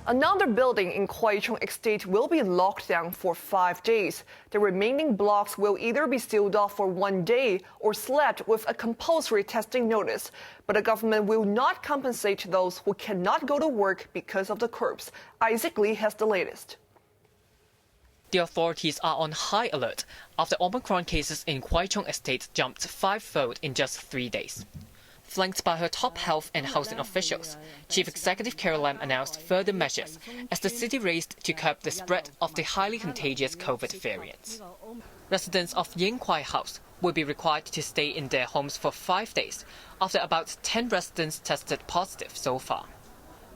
Another building in Kwai Chung Estate will be locked down for 5 days. The remaining blocks will either be sealed off for 1 day or slapped with a compulsory testing notice. But the government will not compensate those who cannot go to work because of the curbs. Isaac Lee has the latest. The authorities are on high alert after Omicron cases in Kwai Chung Estate jumped 5-fold in just 3 days. Flanked by her top health and housing officials, Chief Executive Carrie Lam announced further measures as the city raced to curb the spread of the highly contagious COVID variants. Residents of Ying Kwai House will be required to stay in their homes for 5 days after about 10 residents tested positive so far.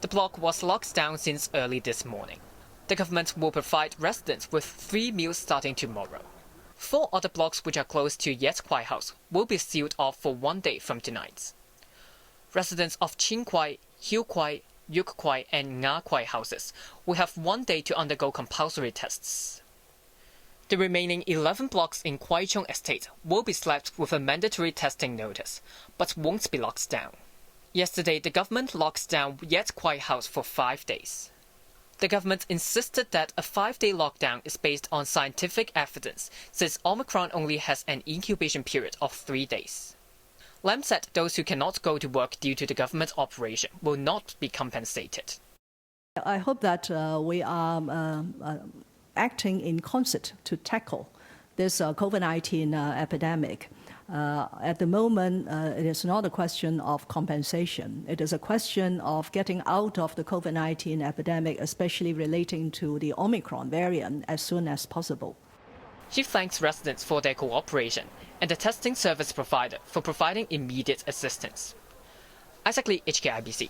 The block was locked down since early this morning. The government will provide residents with 3 meals starting tomorrow. 4 other blocks which are close to Yet Kwai House will be sealed off for 1 day from tonight. Residents of Chin Kwai, Hiu Kwai, Yuk Kwai and Nga Kwai houses will have 1 day to undergo compulsory tests. The remaining 11 blocks in Kwai Chung Estate will be slapped with a mandatory testing notice, but won't be locked down. Yesterday, the government locked down Yet Kwai House for 5 days. The government insisted that a 5-day lockdown is based on scientific evidence, since Omicron only has an incubation period of 3 days. Lam said those who cannot go to work due to the government operation will not be compensated. I hope that we are acting in concert to tackle this COVID-19 epidemic. At the moment, it is not a question of compensation. It is a question of getting out of the COVID-19 epidemic, especially relating to the Omicron variant, as soon as possible. She thanks residents for their cooperation and the testing service provider for providing immediate assistance. Isaac Lee, HKIBC.